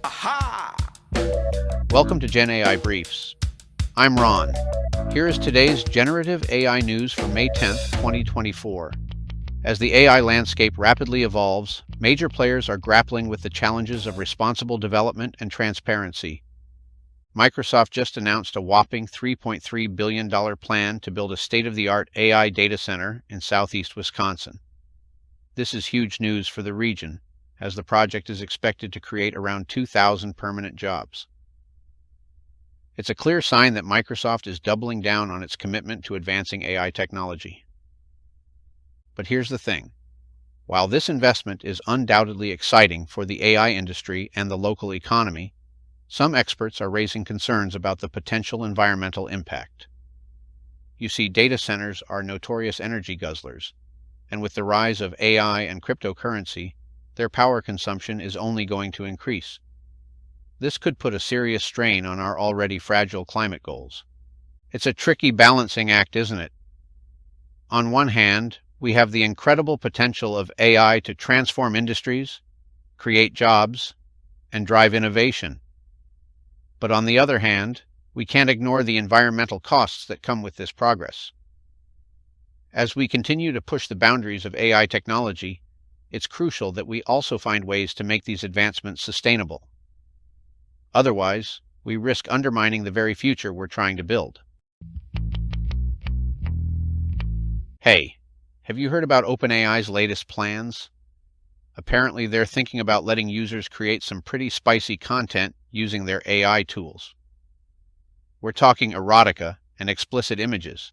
Aha! Welcome to Gen AI Briefs. I'm Ron. Here is today's generative AI news for May 10th, 2024. As the AI landscape rapidly evolves, major players are grappling with the challenges of responsible development and transparency. Microsoft just announced a whopping $3.3 billion plan to build a state-of-the-art AI data center in southeast Wisconsin. This is huge news for the region, as the project is expected to create around 2,000 permanent jobs. It's a clear sign that Microsoft is doubling down on its commitment to advancing AI technology. But here's the thing. While this investment is undoubtedly exciting for the AI industry and the local economy, some experts are raising concerns about the potential environmental impact. You see, data centers are notorious energy guzzlers, and with the rise of AI and cryptocurrency, their power consumption is only going to increase. This could put a serious strain on our already fragile climate goals. It's a tricky balancing act, isn't it? On one hand, we have the incredible potential of AI to transform industries, create jobs, and drive innovation. But on the other hand, we can't ignore the environmental costs that come with this progress. As we continue to push the boundaries of AI technology, it's crucial that we also find ways to make these advancements sustainable. Otherwise, we risk undermining the very future we're trying to build. Hey, have you heard about OpenAI's latest plans? Apparently, they're thinking about letting users create some pretty spicy content using their AI tools. We're talking erotica and explicit images,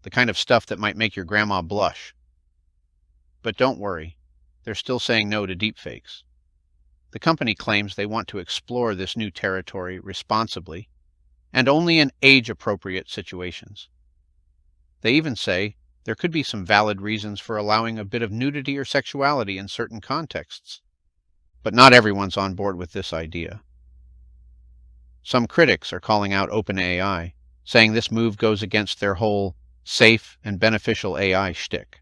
the kind of stuff that might make your grandma blush. But don't worry, they're still saying no to deepfakes. The company claims they want to explore this new territory responsibly and only in age-appropriate situations. They even say there could be some valid reasons for allowing a bit of nudity or sexuality in certain contexts. But not everyone's on board with this idea. Some critics are calling out OpenAI, saying this move goes against their whole safe and beneficial AI shtick.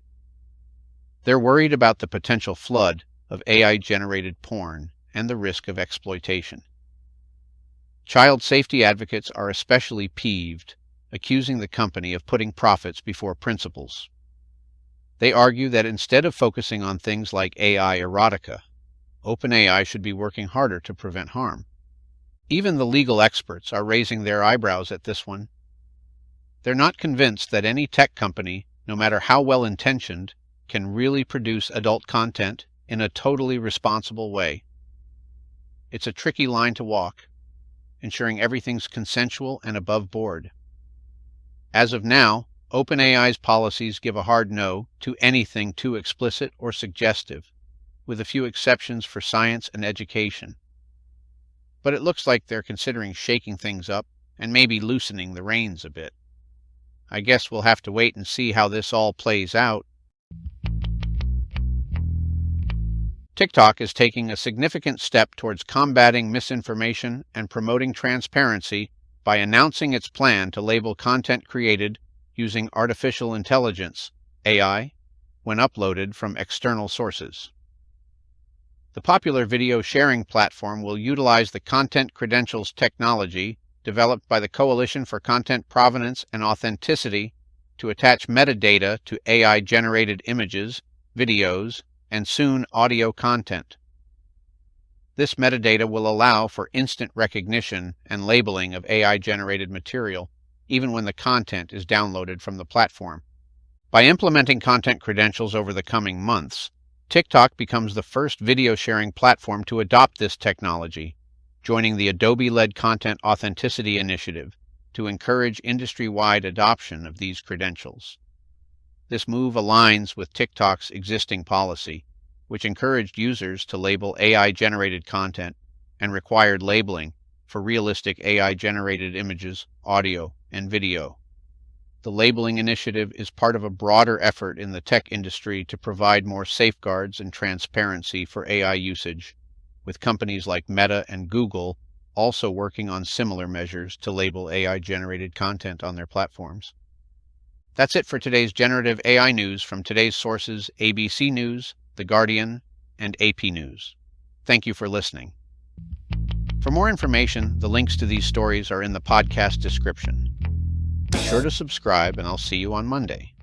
They're worried about the potential flood of AI-generated porn and the risk of exploitation. Child safety advocates are especially peeved, accusing the company of putting profits before principles. They argue that instead of focusing on things like AI erotica, OpenAI should be working harder to prevent harm. Even the legal experts are raising their eyebrows at this one. They're not convinced that any tech company, no matter how well-intentioned, can really produce adult content in a totally responsible way. It's a tricky line to walk, ensuring everything's consensual and above board. As of now, OpenAI's policies give a hard no to anything too explicit or suggestive, with a few exceptions for science and education. But it looks like they're considering shaking things up and maybe loosening the reins a bit. I guess we'll have to wait and see how this all plays out. TikTok is taking a significant step towards combating misinformation and promoting transparency by announcing its plan to label content created using artificial intelligence, AI, when uploaded from external sources. The popular video sharing platform will utilize the content credentials technology developed by the Coalition for Content Provenance and Authenticity to attach metadata to AI-generated images, videos, and soon audio content. This metadata will allow for instant recognition and labeling of AI-generated material, even when the content is downloaded from the platform. By implementing content credentials over the coming months, TikTok becomes the first video sharing platform to adopt this technology, joining the Adobe-led Content Authenticity Initiative to encourage industry-wide adoption of these credentials. This move aligns with TikTok's existing policy, which encouraged users to label AI-generated content and required labeling for realistic AI-generated images, audio, and video. The labeling initiative is part of a broader effort in the tech industry to provide more safeguards and transparency for AI usage, with companies like Meta and Google also working on similar measures to label AI-generated content on their platforms. That's it for today's generative AI news from today's sources ABC News, The Guardian, and AP News. Thank you for listening. For more information, the links to these stories are in the podcast description. Be sure to subscribe, and I'll see you on Monday.